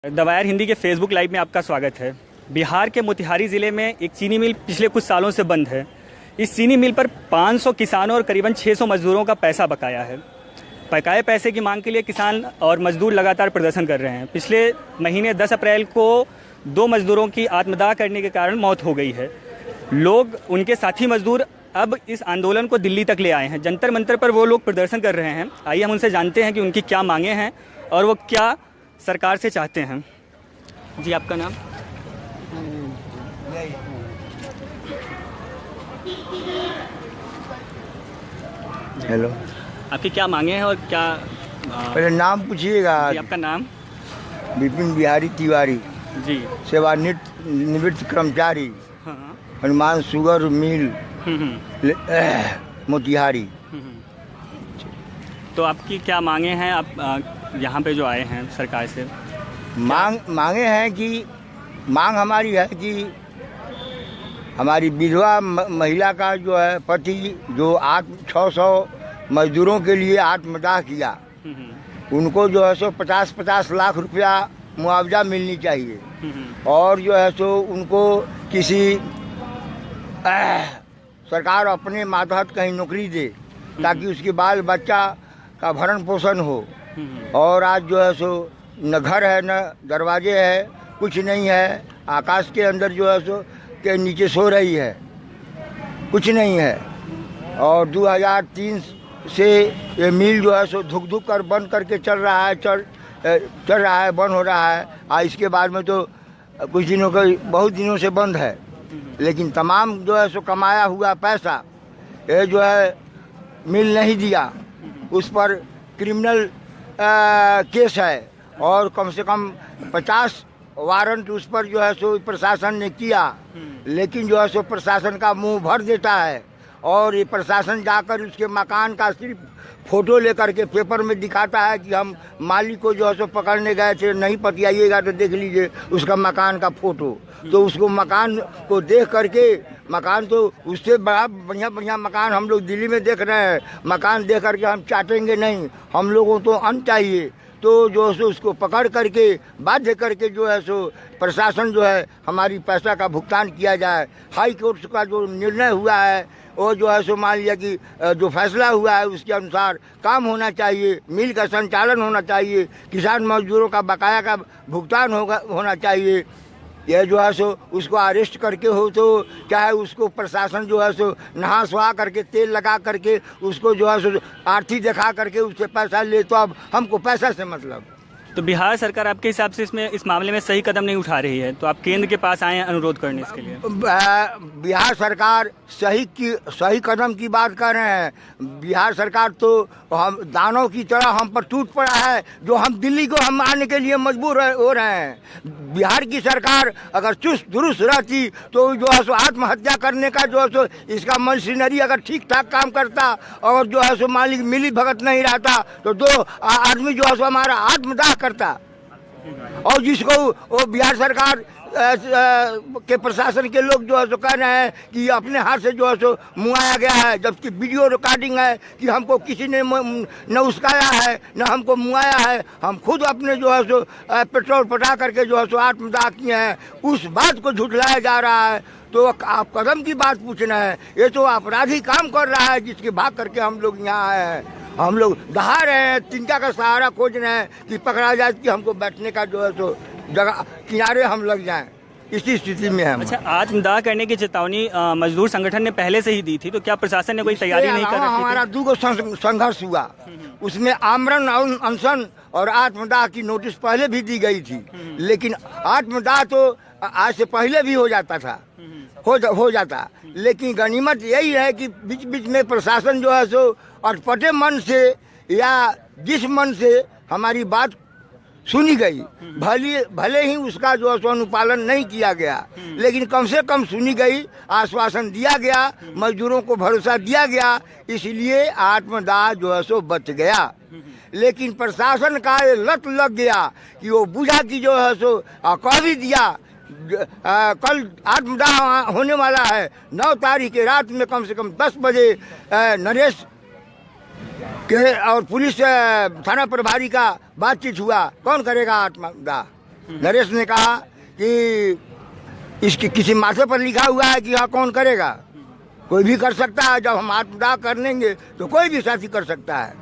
The wire Hindi के Facebook live में आपका स्वागत है। बिहार के मोतिहारी ज़िले में एक चीनी मिल पिछले कुछ सालों से बंद है। इस चीनी मिल पर 500 किसानों और करीबन 600 मजदूरों का पैसा बकाया है। बकाए पैसे की मांग के लिए किसान और मजदूर लगातार प्रदर्शन कर रहे हैं। पिछले महीने 10 अप्रैल को 2 मजदूरों की आत्मदाह करने के कारण मौत हो गई है। लोग, उनके साथी मजदूर अब इस आंदोलन को दिल्ली तक ले आए हैं। जंतर मंतर पर वो लोग प्रदर्शन कर रहे हैं। आइए हम उनसे जानते हैं कि उनकी क्या मांगे हैं और वो क्या सरकार से चाहते हैं। जी, आपका नाम? हेलो, आपकी क्या मांगे हैं और क्या पहले नाम पूछिएगा। जी, आपका नाम? विपिन बिहारी तिवारी, जी। सेवानिवृत्त कर्मचारी, हाँ। Hanuman sugar mill, Motihari. तो आपकी क्या मांगे हैं? आप यहाँ पे जो आए हैं सरकार से मांगे हैं कि मांग हमारी है कि हमारी विधवा महिला का जो है पति जो 600 मजदूरों के लिए आत्मदाह किया, उनको जो है सो 50-50 लाख रुपया मुआवजा मिलनी चाहिए। और जो है सो उनको किसी सरकार अपने मातहत कहीं नौकरी दे ताकि उसके बाल बच्चा का भरण पोषण हो। और आज जो है सो न घर है, न दरवाजे है, कुछ नहीं है। आकाश के अंदर जो है सो के नीचे सो रही है, कुछ नहीं है। और 2003 से ये मिल जो है सो धुक धुक कर बंद करके चल रहा है, बंद हो रहा है। इसके बाद में तो कुछ दिनों का, बहुत दिनों से बंद है। लेकिन तमाम जो है सो कमाया हुआ पैसा ये जो है मिल नहीं दिया, उस पर क्रिमिनल केस है और कम से कम 50 वारंट उस पर जो है सो प्रशासन ने किया। लेकिन जो है सो प्रशासन का मुंह भर देता है और ये प्रशासन जाकर उसके मकान का सिर्फ फोटो लेकर के पेपर में दिखाता है कि हम मालिक को जो है सो पकड़ने गए थे, नहीं पतियाइएगा तो देख लीजिए उसका मकान का फोटो। तो उसको मकान को देख करके, मकान तो उससे बड़ा बढ़िया मकान हम लोग दिल्ली में देख रहे हैं, मकान देख करके हम चाटेंगे नहीं, हम लोगों तो अन्न चाहिए। तो जो है सो उसको पकड़ करके बाध्य करके जो है सो प्रशासन जो है हमारी पैसा का भुगतान किया जाए। हाई कोर्ट का जो निर्णय हुआ है वो जो है सो मान लिया कि जो फैसला हुआ है उसके अनुसार काम होना चाहिए, मिल का संचालन होना चाहिए, किसान मजदूरों का बकाया का भुगतान होना चाहिए। यह जो है सो उसको अरेस्ट करके हो तो चाहे उसको प्रशासन जो है सो नहा सुहा करके तेल लगा करके उसको जो है सो आरती दिखा करके उससे पैसा ले, तो अब हमको पैसा से मतलब। तो बिहार सरकार आपके हिसाब से इस मामले में सही कदम नहीं उठा रही है, तो आप केंद्र के पास आए हैं अनुरोध करने इसके लिए। बिहार सरकार सही कदम की बात कर रहे हैं। बिहार सरकार तो हम दानों की तरह हम पर टूट पड़ा है, जो हम दिल्ली को हम आने के लिए मजबूर हो रहे हैं। बिहार की सरकार अगर चुस्त दुरुस्त रहती तो जो है सो आत्महत्या करने का जो है सो इसका मशीनरी अगर ठीक ठाक काम करता और जो है सो मालिक मिली भगत नहीं रहता तो 2 आदमी जो है सो हमारा आत्मदाह करता। और जिसको वो बिहार सरकार के प्रशासन के लोग जो है सो कह रहे हैं कि अपने हाथ से जो है सो मुआया गया है, जबकि वीडियो रिकॉर्डिंग है कि हमको किसी ने न उसकाया है न हमको मुआया है। हम खुद अपने जो है सो पेट्रोल पटा करके जो है सो आत्मदाह किए हैं। उस बात को झुठलाया जा रहा है। तो आप कदम की बात पूछना है, ये तो अपराधी काम कर रहा है जिसके भाग करके हम लोग यहाँ आए हैं। हम लोग दहा रहे हैं, तिनका का सहारा खोज रहे हैं कि पकड़ा जाए कि हमको बैठने का जो है सो जगह किनारे हम लग जाएं। इसी स्थिति में है। अच्छा, आत्मदाह करने की चेतावनी मजदूर संगठन ने पहले से ही दी थी, तो क्या प्रशासन ने कोई तैयारी नहीं कर रखी थी? हमारा 2 संघर्ष हुआ, उसमें आमरण अनशन और आत्मदाह की नोटिस पहले भी दी गई थी। लेकिन आत्मदाह तो आज से पहले भी हो जाता था, हो जाता। लेकिन गनीमत यही है कि बीच बीच में प्रशासन जो है सो अटपटे मन से या जिस मन से हमारी बात सुनी गई, भले ही उसका जो है सो अनुपालन नहीं किया गया, लेकिन कम से कम सुनी गई, आश्वासन दिया गया, मजदूरों को भरोसा दिया गया, इसलिए आत्मदाह जो है सो बच गया। लेकिन प्रशासन का ये लत लग गया कि वो बुझा की जो है सो कह भी दिया कल आत्मदाह होने वाला है 9 तारीख के रात में कम से कम 10 बजे नरेश के और पुलिस थाना प्रभारी का बातचीत हुआ, कौन करेगा आत्मदाह? नरेश ने कहा कि इसके किसी माथे पर लिखा हुआ है कि हाँ कौन करेगा, कोई भी कर सकता है। जब हम आत्मदाह कर लेंगे तो कोई भी साथी कर सकता है,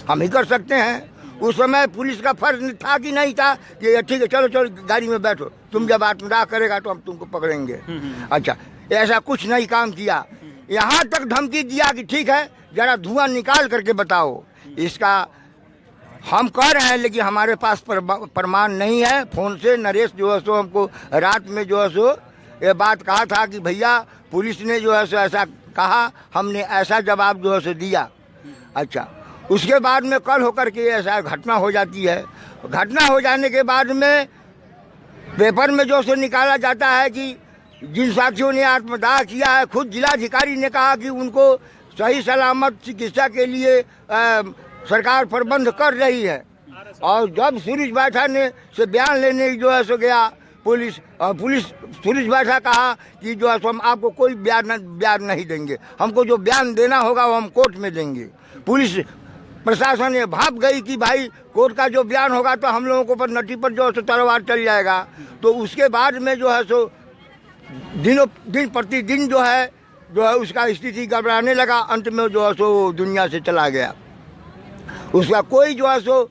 हम ही कर सकते हैं। उस समय पुलिस का फर्ज था कि नहीं था कि ठीक है चलो चलो गाड़ी में बैठो, तुम जब आत्मदाह करेगा तो हम तुमको पकड़ेंगे। अच्छा, ऐसा कुछ नहीं काम किया। यहाँ तक धमकी दिया कि ठीक है जरा धुआं निकाल करके बताओ इसका। हम कह रहे हैं लेकिन हमारे पास प्रमाण नहीं है। फोन से नरेश जो है सो हमको रात में जो है सो ये बात कहा था कि भैया पुलिस ने जो है सो ऐसा कहा, हमने ऐसा जवाब जो है सो दिया। अच्छा, उसके बाद में कल होकर के ऐसा घटना हो जाती है। घटना हो जाने के बाद में पेपर में जो सो निकाला जाता है कि जिन साथियों ने आत्मदाह किया है, खुद जिलाधिकारी ने कहा कि उनको सही सलामत चिकित्सा के लिए सरकार प्रबंध कर रही है। और जब सुरेश बैठा ने से बयान लेने जो है सो गया पुलिस, और पुलिस सुरेश बैठा कहा कि जो है सो हम आपको कोई बयान नहीं देंगे, हमको जो बयान देना होगा वो हम कोर्ट में देंगे। पुलिस प्रशासन ये भाप गई कि भाई कोर्ट का जो बयान होगा तो हम लोगों को पर नटी पर जो है सो तलवार चल जाएगा। तो उसके बाद में जो है सो दिन प्रतिदिन जो है उसका स्थिति गड़बड़ाने लगा। अंत में जो है सो दुनिया से चला गया। उसका कोई जो है सो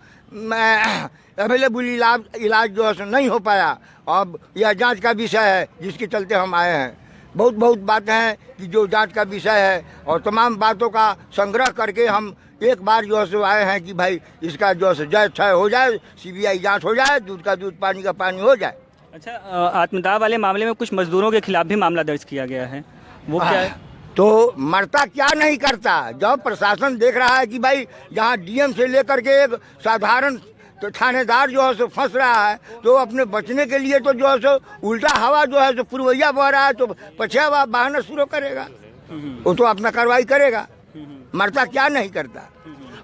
अवेलेबल इलाज जो है सो नहीं हो पाया। अब यह जांच का विषय है जिसके चलते हम आए हैं। बहुत बातें हैं कि जो जांच का विषय है और तमाम बातों का संग्रह करके हम एक बार जो है सो आए हैं कि भाई इसका जो है जय क्षय हो जाए, सीबीआई जांच हो जाए, दूध का दूध पानी का पानी हो जाए। अच्छा, आत्मदाह वाले मामले में कुछ मजदूरों के खिलाफ भी मामला दर्ज किया गया है, वो क्या है? तो मरता क्या नहीं करता। जब प्रशासन देख रहा है कि भाई जहाँ डीएम से लेकर के एक साधारण तो थानेदार जो है सो फंस रहा है, तो अपने बचने के लिए तो जो है सो उल्टा हवा जो है सो पुरवैया बह रहा है तो पछिया बहाना शुरू करेगा, वो तो अपना कार्रवाई करेगा। मरता क्या नहीं करता।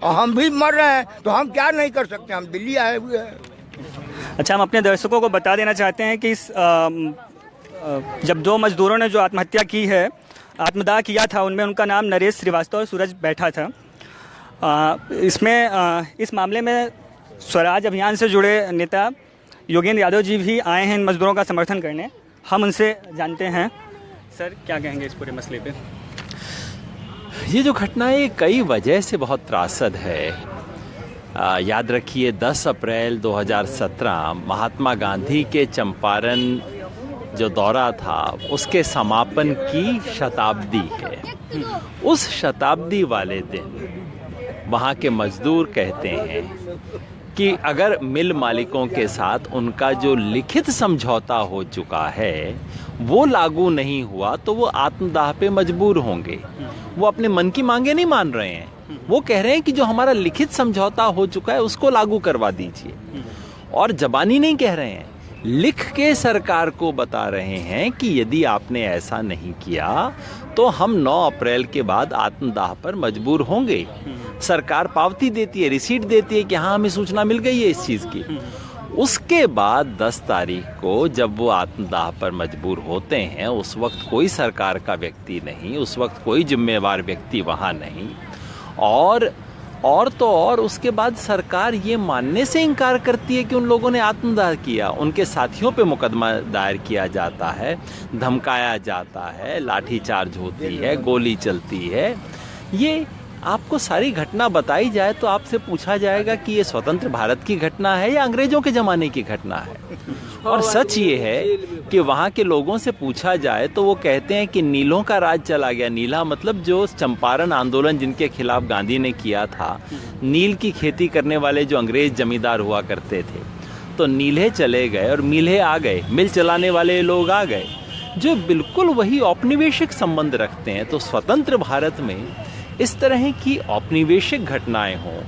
और हम भी मर रहे हैं तो हम क्या नहीं कर सकते, हम दिल्ली आए हुए हैं। अच्छा, हम अपने दर्शकों को बता देना चाहते हैं कि जब दो मजदूरों ने जो आत्महत्या की है, आत्मदाह किया था, उनमें उनका नाम नरेश श्रीवास्तव और सूरज बैठा था। इस मामले में स्वराज अभियान से जुड़े नेता योगेंद्र यादव जी भी आए हैं इन मजदूरों का समर्थन करने। हम उनसे जानते हैं। सर, क्या कहेंगे इस पूरे मसले पे? ये जो घटना है कई वजह से बहुत त्रासद है। याद रखिए 10 अप्रैल 2017 महात्मा गांधी के चंपारण जो दौरा था उसके समापन की शताब्दी है। उस शताब्दी वाले दिन वहाँ के मजदूर कहते हैं कि अगर मिल मालिकों के साथ उनका जो लिखित समझौता हो चुका है वो लागू नहीं हुआ तो वो आत्मदाह पे मजबूर होंगे। वो अपने मन की मांगे नहीं मान रहे हैं, वो कह रहे हैं कि जो हमारा लिखित समझौता हो चुका है उसको लागू करवा दीजिए। और जबानी नहीं कह रहे हैं, लिख के सरकार को बता रहे हैं कि यदि आपने ऐसा नहीं किया तो हम 9 अप्रैल के बाद आत्मदाह पर मजबूर होंगे। सरकार पावती देती है, रिसीट देती है कि हाँ हमें सूचना मिल गई है इस चीज़ की। उसके बाद 10 तारीख को जब वो आत्मदाह पर मजबूर होते हैं उस वक्त कोई सरकार का व्यक्ति नहीं, उस वक्त कोई जिम्मेवार व्यक्ति वहाँ नहीं। और उसके बाद सरकार ये मानने से इनकार करती है कि उन लोगों ने आत्मदाह किया। उनके साथियों पे मुकदमा दायर किया जाता है, धमकाया जाता है, लाठीचार्ज होती है, गोली चलती है। ये आपको सारी घटना बताई जाए तो आपसे पूछा जाएगा कि ये स्वतंत्र भारत की घटना है या अंग्रेजों के ज़माने की घटना है। और सच ये है कि वहाँ के लोगों से पूछा जाए तो वो कहते हैं कि नीलों का राज चला गया। नीला मतलब जो चंपारण आंदोलन जिनके खिलाफ गांधी ने किया था, नील की खेती करने वाले जो अंग्रेज जमींदार हुआ करते थे, तो नीले चले गए और मील्हे आ गए, मिल चलाने वाले लोग आ गए जो बिल्कुल वही औपनिवेशिक संबंध रखते हैं। तो स्वतंत्र भारत में इस तरह की औपनिवेशिक घटनाएं हों,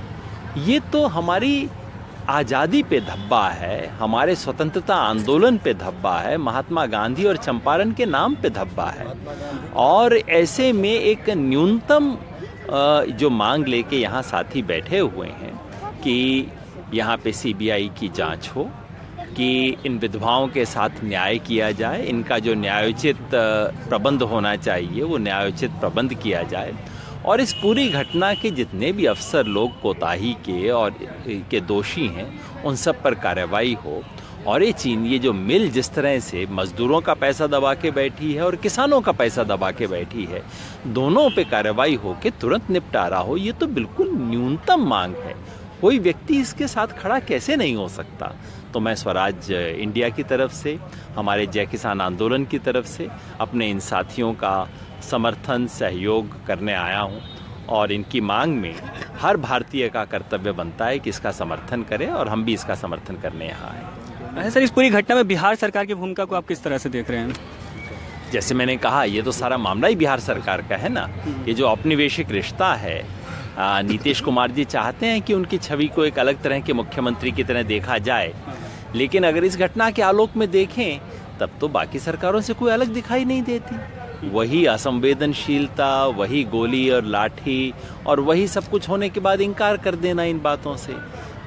ये तो हमारी आज़ादी पे धब्बा है, हमारे स्वतंत्रता आंदोलन पे धब्बा है, महात्मा गांधी और चंपारण के नाम पे धब्बा है। और ऐसे में एक न्यूनतम जो मांग लेके यहाँ साथी बैठे हुए हैं कि यहाँ पे सीबीआई की जांच हो, कि इन विधवाओं के साथ न्याय किया जाए, इनका जो न्यायोचित प्रबंध होना चाहिए वो न्यायोचित प्रबंध किया जाए, और इस पूरी घटना के जितने भी अफसर लोग कोताही के और के दोषी हैं उन सब पर कार्रवाई हो। और ये जो मिल जिस तरह से मजदूरों का पैसा दबा के बैठी है और किसानों का पैसा दबा के बैठी है, दोनों पे कार्रवाई हो के तुरंत निपटारा हो, ये तो बिल्कुल न्यूनतम मांग है। कोई व्यक्ति इसके साथ खड़ा कैसे नहीं हो सकता। तो मैं स्वराज इंडिया की तरफ से, हमारे जय किसान आंदोलन की तरफ से अपने इन साथियों का समर्थन सहयोग करने आया हूँ और इनकी मांग में हर भारतीय का कर्तव्य बनता है कि इसका समर्थन करे और हम भी इसका समर्थन करने यहाँ आए। सर, इस पूरी घटना में बिहार सरकार की भूमिका को आप किस तरह से देख रहे हैं? जैसे मैंने कहा, ये तो सारा मामला ही बिहार सरकार का है ना। ये जो औपनिवेशिक रिश्ता है, नीतीश कुमार जी चाहते हैं कि उनकी छवि को एक अलग तरह के मुख्यमंत्री की तरह देखा जाए, लेकिन अगर इस घटना के आलोक में देखें तब तो बाकी सरकारों से कोई अलग दिखाई नहीं देती। वही असंवेदनशीलता, वही गोली और लाठी और वही सब कुछ होने के बाद इनकार कर देना इन बातों से।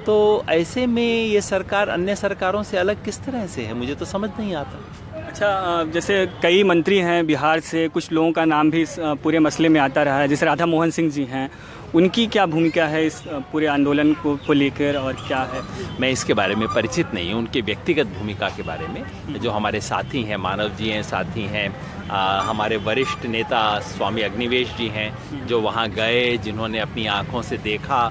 तो ऐसे में ये सरकार अन्य सरकारों से अलग किस तरह से है, मुझे तो समझ नहीं आता। अच्छा, जैसे कई मंत्री हैं बिहार से, कुछ लोगों का नाम भी इस पूरे मसले में आता रहा है, जैसे राधा मोहन सिंह जी हैं, उनकी क्या भूमिका है इस पूरे आंदोलन को लेकर और क्या है? मैं इसके बारे में परिचित नहीं हूँ, उनके व्यक्तिगत भूमिका के बारे में। जो हमारे साथी हैं, मानव जी हैं, साथी हैं, हमारे वरिष्ठ नेता स्वामी अग्निवेश जी हैं, जो वहाँ गए, जिन्होंने अपनी आँखों से देखा,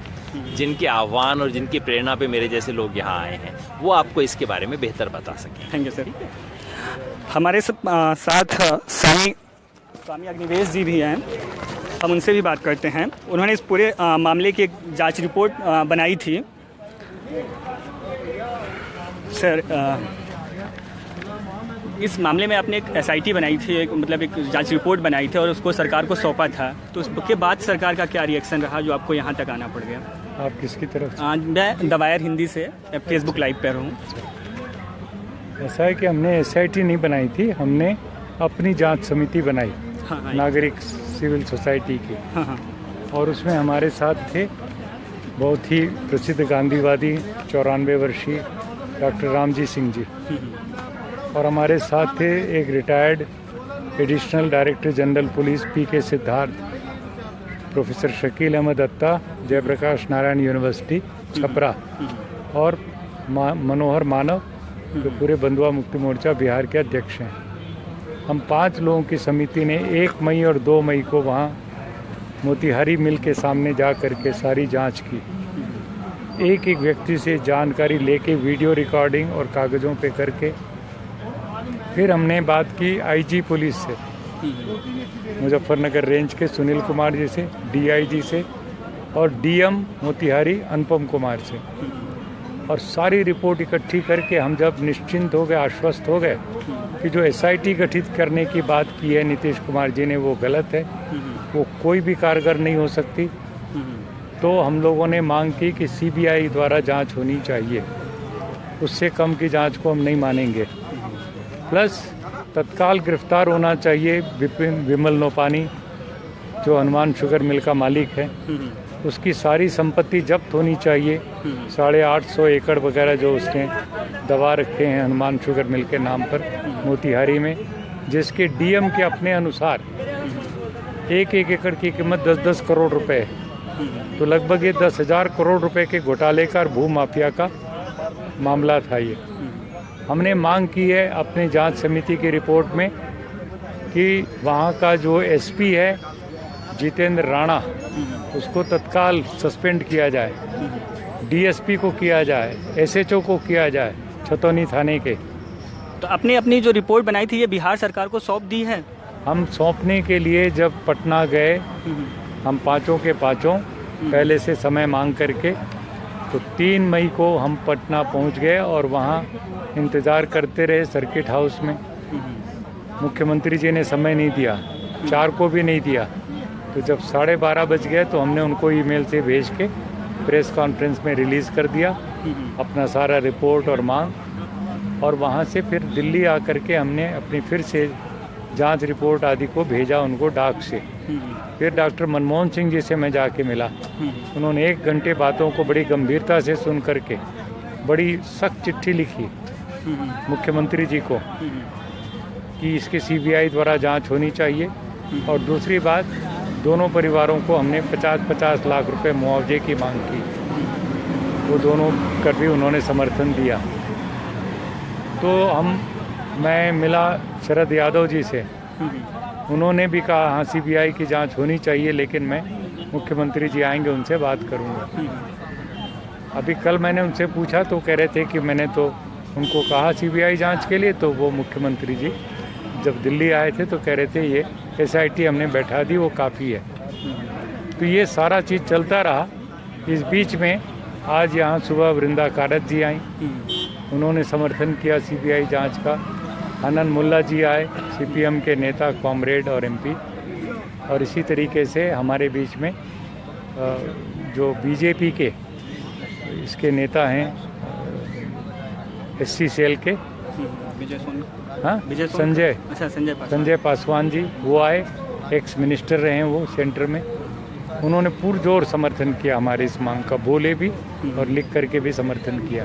जिनके आह्वान और जिनकी प्रेरणा पे मेरे जैसे लोग यहाँ आए हैं, वो आपको इसके बारे में बेहतर बता सकें। Thank you sir. हमारे साथ स्वामी अग्निवेश जी भी हैं, हम उनसे भी बात करते हैं। उन्होंने इस पूरे मामले की एक जांच रिपोर्ट बनाई थी। सर, इस मामले में आपने एक एसआईटी बनाई थी, एक जांच रिपोर्ट बनाई थी और उसको सरकार को सौंपा था, तो उसके बाद सरकार का क्या रिएक्शन रहा जो आपको यहाँ तक आना पड़ गया? आप किसकी तरफ? मैं दवायर हिंदी से फेसबुक लाइव पर हूँ। ऐसा है कि हमने एसआईटी नहीं बनाई थी, हमने अपनी जांच समिति बनाई। हाँ, नागरिक सिविल सोसाइटी की। हाँ। और उसमें हमारे साथ थे बहुत ही प्रसिद्ध गांधीवादी 94 वर्षीय डॉक्टर रामजी सिंह जी, और हमारे साथ थे एक retired additional director general police PK Siddharth, professor Shakeel Ahmad Atta, Jayaprakash Narayan university Chhapra, और मनोहर मानव, जो पूरे बंधुआ मुक्ति मोर्चा बिहार के अध्यक्ष हैं। हम 5 लोगों की समिति ने 1 मई और 2 मई को वहाँ मोतिहारी मिल के सामने जा करके सारी जांच की। एक एक व्यक्ति से जानकारी लेके वीडियो रिकॉर्डिंग और कागज़ों पे करके फिर हमने बात की आईजी पुलिस से, मुजफ्फरनगर रेंज के सुनील कुमार जी से, डीआईजी से, और डीएम मोतिहारी अनुपम कुमार से, और सारी रिपोर्ट इकट्ठी करके हम जब निश्चिंत हो गए, आश्वस्त हो गए कि जो एसआईटी गठित करने की बात की है नीतीश कुमार जी ने वो गलत है, वो कोई भी कारगर नहीं हो सकती, तो हम लोगों ने मांग की कि सीबीआई द्वारा जांच होनी चाहिए, उससे कम की जांच को हम नहीं मानेंगे। प्लस तत्काल गिरफ्तार होना चाहिए विमल नोपानी, जो हनुमान शुगर मिल का मालिक है, उसकी सारी संपत्ति जब्त होनी चाहिए। 850 एकड़ वगैरह जो उसने दबा रखे हैं हनुमान शुगर मिल के नाम पर मोतिहारी में, जिसके डीएम के अपने अनुसार 1-1 एकड़ की कीमत 10-10 करोड़ रुपए है। तो लगभग ये 10,000 करोड़ रुपए के घोटाले का, भू माफिया का मामला था ये। हमने मांग की है अपनी जांच समिति की रिपोर्ट में कि वहाँ का जो एसपी है जितेंद्र राणा, उसको तत्काल सस्पेंड किया जाए, डीएसपी को किया जाए, एसएचओ को किया जाए छतौनी थाने के। तो अपनी जो रिपोर्ट बनाई थी ये बिहार सरकार को सौंप दी है? हम सौंपने के लिए जब पटना गए, हम पाँचों के पाँचों पहले से समय मांग करके, तो 3 मई को हम पटना पहुंच गए और वहां इंतज़ार करते रहे सर्किट हाउस में। मुख्यमंत्री जी ने समय नहीं दिया, 4 को भी नहीं दिया। तो जब 12:30 बज गए तो हमने उनको ईमेल से भेज के प्रेस कॉन्फ्रेंस में रिलीज़ कर दिया अपना सारा रिपोर्ट और मांग, और वहाँ से फिर दिल्ली आकर के हमने अपनी फिर से जांच रिपोर्ट आदि को भेजा उनको डाक से। फिर डॉक्टर मनमोहन सिंह जी से मैं जाके मिला, उन्होंने 1 घंटे बातों को बड़ी गंभीरता से सुन करके बड़ी सख्त चिट्ठी लिखी मुख्यमंत्री जी को कि इसके सीबीआई द्वारा जांच होनी चाहिए। और दूसरी बात, दोनों परिवारों को हमने 50-50 लाख रुपए मुआवजे की मांग की, वो दोनों कर भी उन्होंने समर्थन दिया। तो मैं मिला शरद यादव जी से, उन्होंने भी कहा हाँ सीबीआई की जांच होनी चाहिए, लेकिन मैं मुख्यमंत्री जी आएंगे उनसे बात करूंगा। अभी कल मैंने उनसे पूछा तो कह रहे थे कि मैंने तो उनको कहा सीबीआई जांच के लिए, तो वो मुख्यमंत्री जी जब दिल्ली आए थे तो कह रहे थे ये SIT हमने बैठा दी, वो काफ़ी है। तो ये सारा चीज़ चलता रहा। इस बीच में आज यहाँ सुबह वृंदा कारत जी आई, उन्होंने समर्थन किया सीबीआई जांच का। आनंद मुल्ला जी आए, CPM के नेता, कॉमरेड और MP। और इसी तरीके से हमारे बीच में जो BJP के इसके नेता हैं, SC सेल के संजय पासवान जी, वो आए, एक्स मिनिस्टर रहे हैं वो सेंटर में। उन्होंने पुरजोर समर्थन किया हमारे इस मांग का, बोले भी और लिख करके भी समर्थन किया।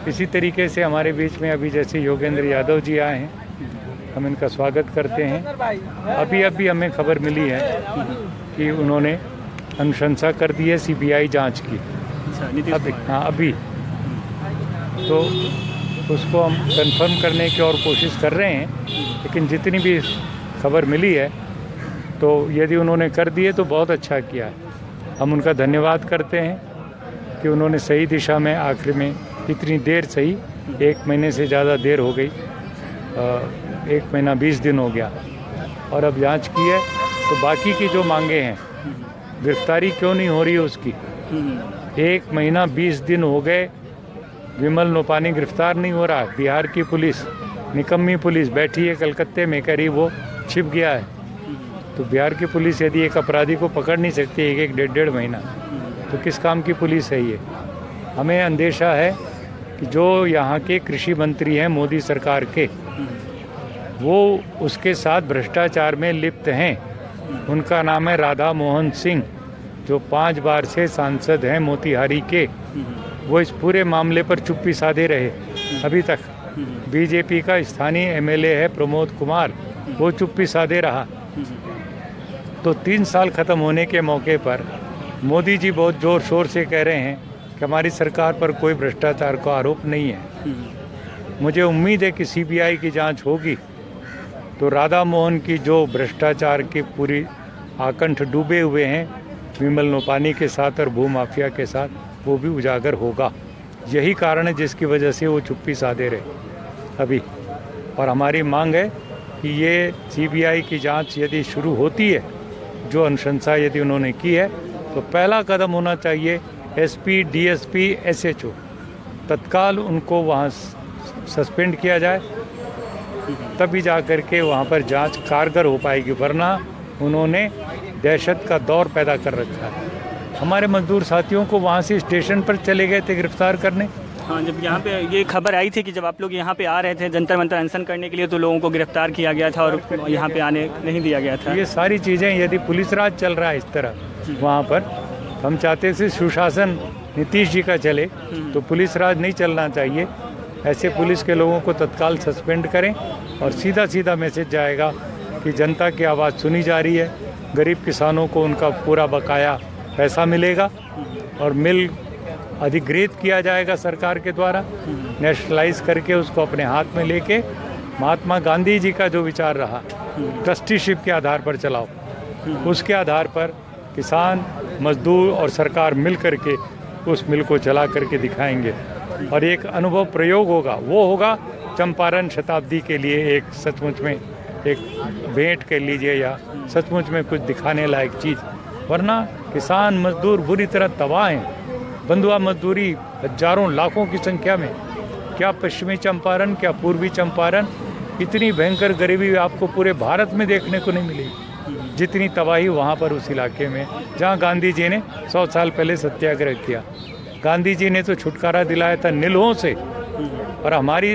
इसी तरीके से हमारे बीच में अभी जैसे योगेंद्र यादव जी आए हैं, हम इनका स्वागत करते हैं। अभी हमें खबर मिली है कि उन्होंने अनुशंसा कर दी है CBI जांच की। अभी तो उसको हम कंफर्म करने की और कोशिश कर रहे हैं, लेकिन जितनी भी खबर मिली है तो यदि उन्होंने कर दिए तो बहुत अच्छा किया है। हम उनका धन्यवाद करते हैं कि उन्होंने सही दिशा में, आखिर में इतनी देर सही, 1 महीने से ज़्यादा देर हो गई, 1 महीना 20 दिन हो गया, और अब जांच की है। तो बाकी की जो मांगे हैं, गिरफ्तारी क्यों नहीं हो रही है उसकी, 1 महीना 20 दिन हो गए, विमल नोपानी गिरफ्तार नहीं हो रहा। बिहार की पुलिस, निकम्मी पुलिस बैठी है कलकत्ते में, कह रही वो छिप गया है। तो बिहार की पुलिस यदि एक अपराधी को पकड़ नहीं सकती 1-1, 1.5 महीना, तो किस काम की पुलिस है ये। हमें अंदेशा है कि जो यहाँ के कृषि मंत्री हैं मोदी सरकार के, वो उसके साथ भ्रष्टाचार में लिप्त हैं। उनका नाम है राधा मोहन सिंह, जो 5 बार से सांसद हैं मोतिहारी के। वो इस पूरे मामले पर चुप्पी साधे रहे अभी तक। BJP का स्थानीय MLA है प्रमोद कुमार, वो चुप्पी साधे रहा। तो 3 साल ख़त्म होने के मौके पर मोदी जी बहुत ज़ोर शोर से कह रहे हैं कि हमारी सरकार पर कोई भ्रष्टाचार का आरोप नहीं है। मुझे उम्मीद है कि CBI की जांच होगी तो राधा मोहन की जो भ्रष्टाचार की पूरी आकंठ डूबे हुए हैं विमल नोपानी के साथ और भूमाफिया के साथ, वो भी उजागर होगा। यही कारण है जिसकी वजह से वो चुप्पी साधे रहे अभी। और हमारी मांग है कि ये CBI की जांच यदि शुरू होती है, जो अनुशंसा यदि उन्होंने की है, तो पहला कदम होना चाहिए SP, DSP, SHO, तत्काल उनको वहाँ सस्पेंड किया जाए, तभी जा कर के वहाँ पर जांच कारगर हो पाएगी। वरना उन्होंने दहशत का दौर पैदा कर रखा है। हमारे मजदूर साथियों को वहाँ से स्टेशन पर चले गए थे गिरफ्तार करने। हाँ, जब यहाँ पे ये खबर आई थी कि जब आप लोग यहाँ पे आ रहे थे जंतर मंतर अनशन करने के लिए, तो लोगों को गिरफ्तार किया गया था और यहाँ पे आने नहीं दिया गया था। ये सारी चीज़ें, यदि पुलिस राज चल रहा है इस तरह वहाँ पर, हम चाहते थे सुशासन नीतीश जी का चले, तो पुलिस राज नहीं चलना चाहिए। ऐसे पुलिस के लोगों को तत्काल सस्पेंड करें और सीधा सीधा मैसेज जाएगा कि जनता की आवाज़ सुनी जा रही है, गरीब किसानों को उनका पूरा बकाया पैसा मिलेगा और मिल अधिग्रहित किया जाएगा सरकार के द्वारा, नेशनलाइज करके उसको अपने हाथ में लेके। महात्मा गांधी जी का जो विचार रहा, ट्रस्टीशिप के आधार पर चलाओ, उसके आधार पर किसान, मजदूर और सरकार मिल करके उस मिल को चला करके दिखाएंगे। और एक अनुभव प्रयोग होगा, वो होगा चंपारण शताब्दी के लिए एक सचमुच में एक भेंट कर लीजिए, या सचमुच में कुछ दिखाने लायक चीज़। वरना किसान मजदूर बुरी तरह तबाह हैं। बंधुआ मजदूरी हजारों लाखों की संख्या में, क्या पश्चिमी चंपारण, क्या पूर्वी चंपारण, इतनी भयंकर गरीबी आपको पूरे भारत में देखने को नहीं मिली जितनी तबाही वहाँ पर उस इलाके में, जहाँ गांधी जी ने 100 साल पहले सत्याग्रह किया। गांधी जी ने तो छुटकारा दिलाया था निलहों से, और हमारी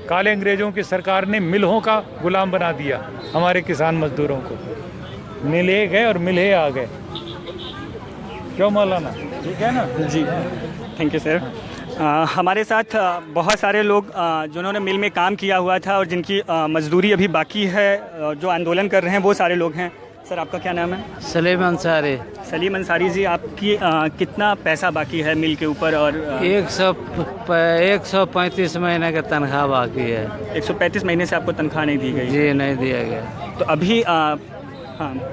काले अंग्रेजों की सरकार ने मिलहों का गुलाम बना दिया हमारे किसान मजदूरों को। मिले गए और मिले आ गए। क्यों मौलाना, ठीक है ना जी, थैंक यू सर। हमारे साथ बहुत सारे लोग जिन्होंने मिल में काम किया हुआ था और जिनकी मजदूरी अभी बाकी है, जो आंदोलन कर रहे हैं, वो सारे लोग हैं। सर आपका क्या नाम है? सलीम अंसारी। सलीम अंसारी जी, आपकी कितना पैसा बाकी है मिल के ऊपर? और 135 महीने का तनख्वाह बाकी है। 135 महीने से आपको तनख्वाह नहीं दी गई? जी नहीं दिया गया। तो अभी हाँ,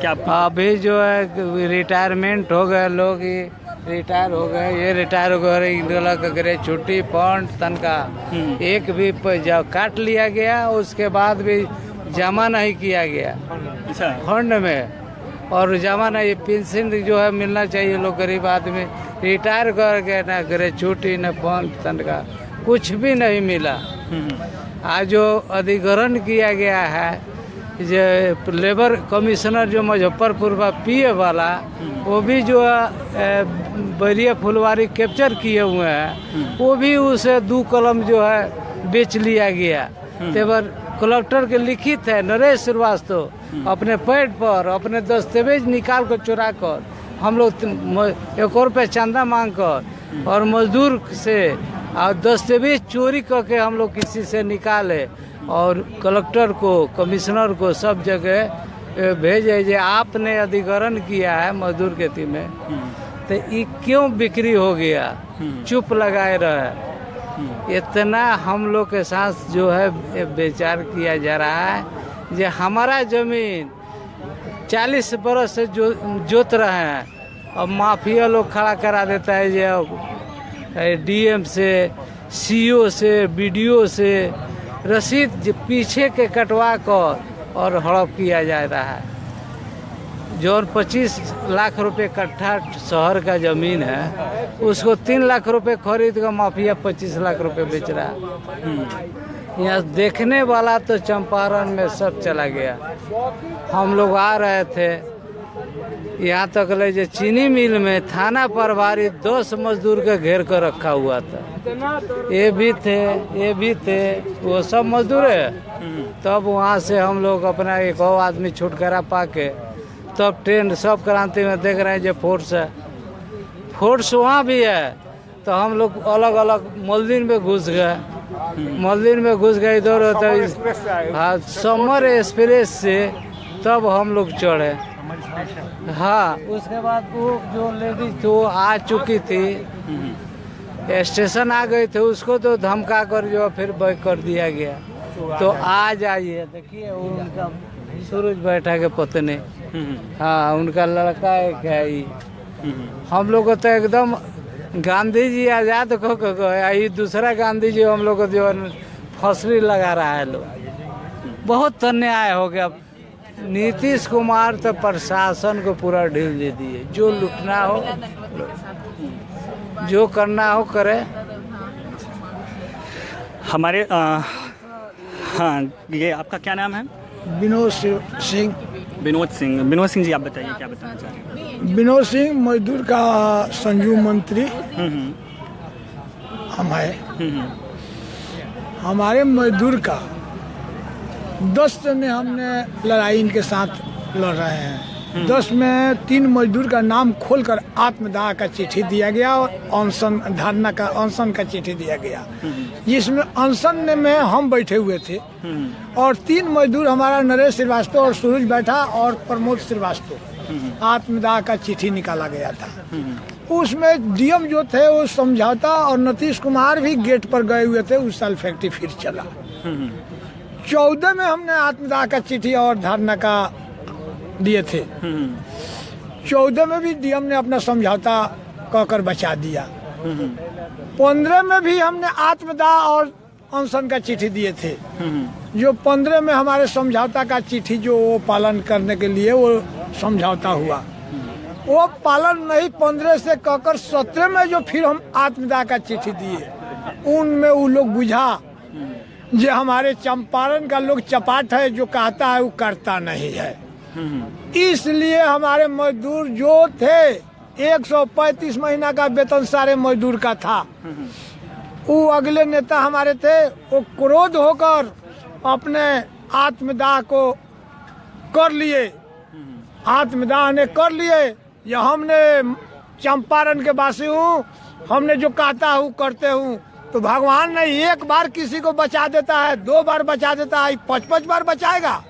क्या अभी जो है रिटायरमेंट हो गए लोग, ये रिटायर हो गए, ये रिटायर हो गए, इन लोग करे छुट्टी फंड तनख्वाह एक भी जब काट लिया गया, उसके बाद भी जमा नहीं किया गया फंड में, और जमा नहीं पेंशन जो है मिलना चाहिए लोग गरीब आदमी रिटायर कर गए, ना करे छुट्टी न फंड तनख्वाह कुछ भी नहीं मिला। आज जो अधिग्रहण किया गया है, जो लेबर कमिश्नर जो मुजफ्फरपुर का पीए वाला, वो भी जो बैरिया फुलवारी कैप्चर किए हुए हैं, वो भी उसे 2 कलम जो है बेच लिया गया। तेवर कलेक्टर के लिखित है, नरेश श्रीवास्तव अपने पैड पर अपने दस्तावेज निकाल कर चुरा कर हम लोग 1 रुपये चंदा मांग कर और मजदूर से और दस्तावेज चोरी करके हम लोग किसी से निकाले और कलेक्टर को कमिश्नर को सब जगह भेजे जे आपने अधिग्रहण किया है मजदूर खेती में, तो ये क्यों बिक्री हो गया? चुप लगाए रहे। इतना हम लोग के साथ जो है विचार किया जा रहा है, जो हमारा जमीन 40 बरस से जोत रहे हैं, और माफिया लोग खड़ा करा देता है जो डीएम से, सीओ से, बीडीओ से रसीद पीछे के कटवा कर और हड़प किया जा रहा है। जो 25 लाख रुपए कट्ठा शहर का जमीन है, उसको 3 लाख रुपए खरीद कर माफिया 25 लाख रुपए बेच रहा है। यहाँ देखने वाला तो चंपारण में सब चला गया। हम लोग आ रहे थे यहाँ तक ले जो चीनी मिल में थाना प्रभारी 10 मजदूर के घेर कर रखा हुआ था। ये भी थे, वो सब मजदूर है। तब वहाँ से हम लोग अपना एक और आदमी छुटकारा पा के तब ट्रेन सब क्रांति में देख रहे हैं जो फोर्स है, फोर्स वहाँ भी है। तो हम लोग अलग अलग मल्दिन में घुस गए इधर उधर। हाँ, समर एक्सप्रेस से तब हम लोग चढ़े। हाँ, उसके बाद वो जो लेडीज थी वो आ चुकी थी, स्टेशन आ गई थी, उसको तो धमका कर जो फिर बैक कर दिया गया। तो आ जाइए, देखिए उनका सूरज बैठा के पत्नी, हाँ उनका लड़का एक है। हम लोग को तो एकदम गांधी जी आजाद को ये दूसरा गांधी जी हम लोग को जो फसली लगा रहा है लोग। बहुत अन्याय हो गया। नीतीश कुमार तो प्रशासन को पूरा ढील दे दिए, जो लुटना हो जो करना हो करे। हमारे हाँ, ये आपका क्या नाम है? विनोद सिंह। विनोद सिंह जी, आप बताइए क्या बताना चाह रहे हैं? विनोद सिंह मजदूर का संजू मंत्री हम है। हमारे मजदूर का 10 में हमने लड़ाई इनके साथ लड़ रहे हैं। 10 में 3 मजदूर का नाम खोलकर आत्मदाह का चिट्ठी दिया गया और अनशन धरना का अनशन का चिट्ठी दिया गया, जिसमें अनशन में हम बैठे हुए थे और 3 मजदूर हमारा नरेश श्रीवास्तव और सूरज बैठा और प्रमोद श्रीवास्तव आत्मदाह का चिट्ठी निकाला गया था। उसमें डीएम जो थे वो समझौता और नीतीश कुमार भी गेट पर गए हुए थे। उस साल फैक्ट्री फिर चला। 14 में हमने आत्मदाह का चिट्ठी और धरना का दिए थे। 14 में भी डीएम ने अपना समझौता कहकर बचा दिया। 15 में भी हमने आत्मदाह और अनशन का चिट्ठी दिए थे। जो 15 में हमारे समझौता का चिट्ठी जो वो पालन करने के लिए वो समझौता हुआ, वो पालन नहीं 15 से कहकर 17 में जो फिर हम आत्मदाह का चिट्ठी दिए, उनमें वो लोग बुझा जो हमारे चंपारण का लोग चपाट है, जो कहता है वो करता नहीं है। इसलिए हमारे मजदूर जो थे 135 महीना का वेतन सारे मजदूर का था। वो अगले नेता हमारे थे, वो क्रोध होकर अपने आत्मदाह को कर लिए। आत्मदाह ने कर लिए। या हमने चंपारण के वासी हूँ, हमने जो कहता हूँ करते हूँ। तो भगवान ने एक बार किसी को बचा देता है, 2 बार बचा देता है, 5-5 बार बचाएगा।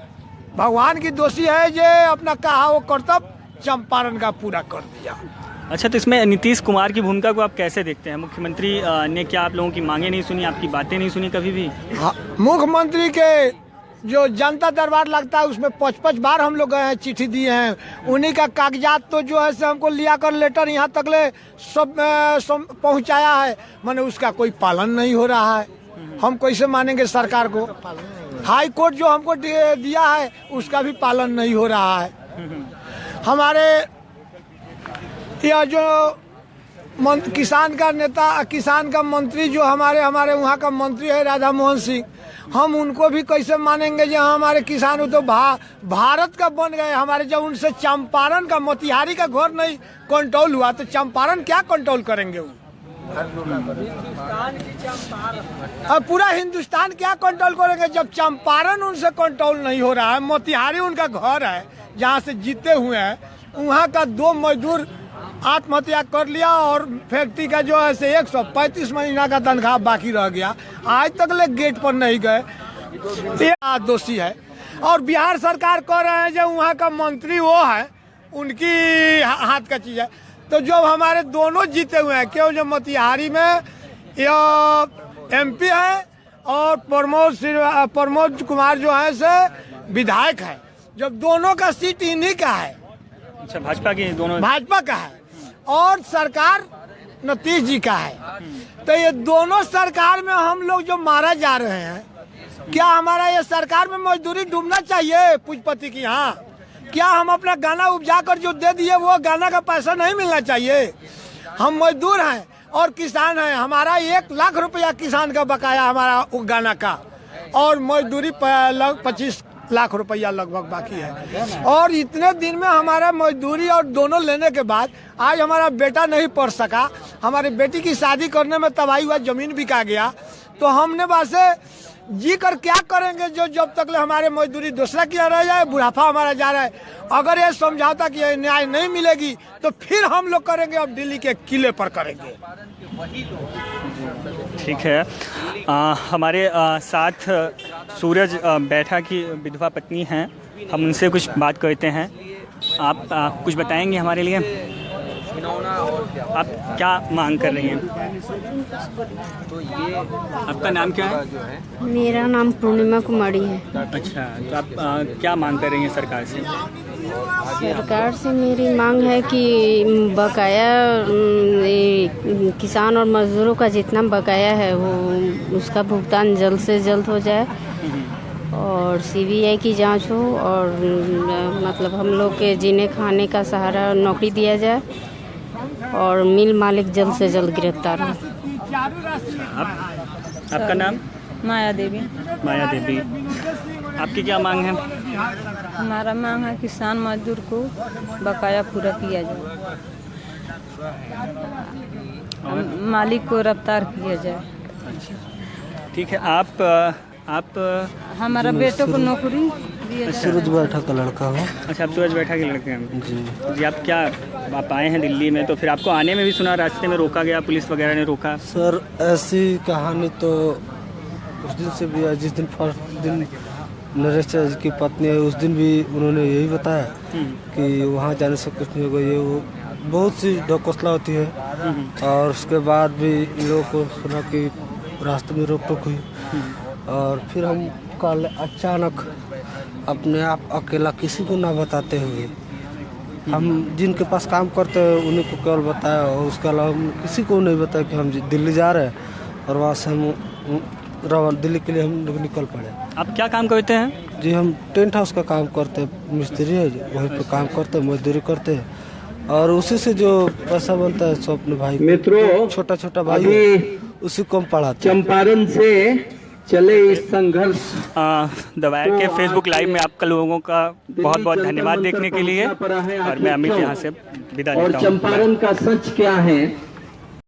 भगवान की दोषी है जो अपना कहा वो कर्तव्य चंपारण का पूरा कर दिया। अच्छा, तो इसमें नीतीश कुमार की भूमिका को आप कैसे देखते हैं? मुख्यमंत्री ने क्या आप लोगों की मांगे नहीं सुनी, आपकी बातें नहीं सुनी कभी भी? हाँ, मुख्यमंत्री के जो जनता दरबार लगता है उसमें 5-5 बार हम लोग गए हैं, चिट्ठी दिए हैं। उन्हीं का कागजात तो जो है से हमको लिया कर लेटर यहाँ तक ले सब पहुँचाया है, माने उसका कोई पालन नहीं हो रहा है। हम कैसे मानेंगे सरकार को? हाई कोर्ट जो हमको दिया है उसका भी पालन नहीं हो रहा है। हमारे यह जो किसान का नेता, किसान का मंत्री जो हमारे वहाँ का मंत्री है राधा मोहन सिंह, हम उनको भी कैसे मानेंगे जो हमारे किसान तो भारत का बन गए। हमारे जब उनसे चंपारण का, मोतिहारी का घर नहीं कंट्रोल हुआ तो चंपारण क्या कंट्रोल करेंगे वो? अब पूरा हिंदुस्तान क्या कंट्रोल करेंगे जब चंपारण उनसे कंट्रोल नहीं हो रहा है। मोतिहारी उनका घर है जहाँ से जीते हुए हैं, वहाँ का 2 मजदूर आत्महत्या कर लिया और फैक्ट्री का जो है से 135 महीना का तनख्वाह बाकी रह गया, आज तक ले गेट पर नहीं गए। ये दोषी है। और बिहार सरकार कह रहे हैं जो वहाँ का मंत्री वो है, उनकी हाथ का चीज है। तो जो हमारे दोनों जीते हुए हैं, क्यों जो मोतिहारी में MP है और प्रमोद कुमार जो है से विधायक है, जब दोनों का सीट इन्हीं का है। अच्छा, भाजपा की दोनों? भाजपा का है और सरकार नीतीश जी का है। तो ये दोनों सरकार में हम लोग जो मारा जा रहे हैं, क्या हमारा ये सरकार में मजदूरी डूबना चाहिए पूजपति की? हाँ, क्या हम अपना गाना उपजा कर जो दे दिए वो गाना का पैसा नहीं मिलना चाहिए? हम मजदूर हैं और किसान हैं, हमारा 1 लाख रुपया किसान का बकाया हमारा गाना का, और मजदूरी 25 लाख रुपया लगभग बाकी है। और इतने दिन में हमारा मजदूरी और दोनों लेने के बाद आज हमारा बेटा नहीं पढ़ सका, हमारी बेटी की शादी करने में तबाही हुआ, जमीन बिका गया। तो हमने वैसे जी कर क्या करेंगे जो जब तक ले हमारे मजदूरी दूसरा किया रह जाए, बुढ़ापा हमारा जा रहा है। अगर ये समझौता कि न्याय नहीं मिलेगी तो फिर हम लोग करेंगे, अब दिल्ली के किले पर करेंगे। ठीक है। हमारे साथ सूरज बैठा की विधवा पत्नी हैं, हम उनसे कुछ बात करते हैं। आप कुछ बताएंगे हमारे लिए? आप क्या मांग कर रही हैं? आपका नाम क्या है? मेरा नाम पूर्णिमा कुमारी है। अच्छा, तो आप क्या मांग कर रही हैं सरकार से? सरकार से मेरी मांग है कि बकाया किसान और मजदूरों का जितना बकाया है वो उसका भुगतान जल्द से जल्द हो जाए और CBI की जांच हो और मतलब हम लोग के जीने खाने का सहारा नौकरी दिया जाए और मिल मालिक जल्द से जल्द गिरफ्तार हो। आपका नाम? माया देवी। माया देवी, आपकी क्या मांग है? हमारा मांग है किसान मजदूर को बकाया पूरा किया जाए, मालिक को गिरफ्तार किया जाए। ठीक है। आप हमारा बेटों को नौकरी दिया जाए। सूरज बैठा का लड़का हो। अच्छा, आप सूरज बैठा के लड़के हैं जी। जी, आप आए हैं दिल्ली में, तो फिर आपको आने में भी सुना रास्ते में रोका गया, पुलिस वगैरह ने रोका? सर, ऐसी कहानी तो उस दिन से भी है, जिस दिन फर्स्ट दिन नरेश जी की पत्नी है उस दिन भी उन्होंने यही बताया कि वहाँ जाने से कुछ नहीं होगा। ये वो बहुत सी ढकोसला होती है। और उसके बाद भी इन लोगों को सुना कि रास्ते में रोक टोक हुई और फिर हम कल अचानक अपने आप अकेला किसी को ना बताते हुए हम जिनके पास काम करते हैं उन्हीं को केवल बताया और उसके अलावा हम किसी को नहीं बताया कि हम दिल्ली जा रहे हैं और वहाँ से हम दिल्ली के लिए हम लोग निकल पड़े। आप क्या काम करते हैं? जी, हम टेंट हाउस का काम करते हैं, मिस्त्री है, वहीं पे काम करते हैं, मजदूरी करते हैं और उसी से जो पैसा बनता है सो अपने भाई मित्रों, छोटा छोटा भाई है, उसी को हम पढ़ाते हैं। चंपारण से चले इस संघर्ष दवायर के फेसबुक लाइव में आपका लोगों का बहुत बहुत धन्यवाद देखने के लिए, और मैं अमित यहाँ से विदा लेता हूँ। और चंपारण का सच क्या है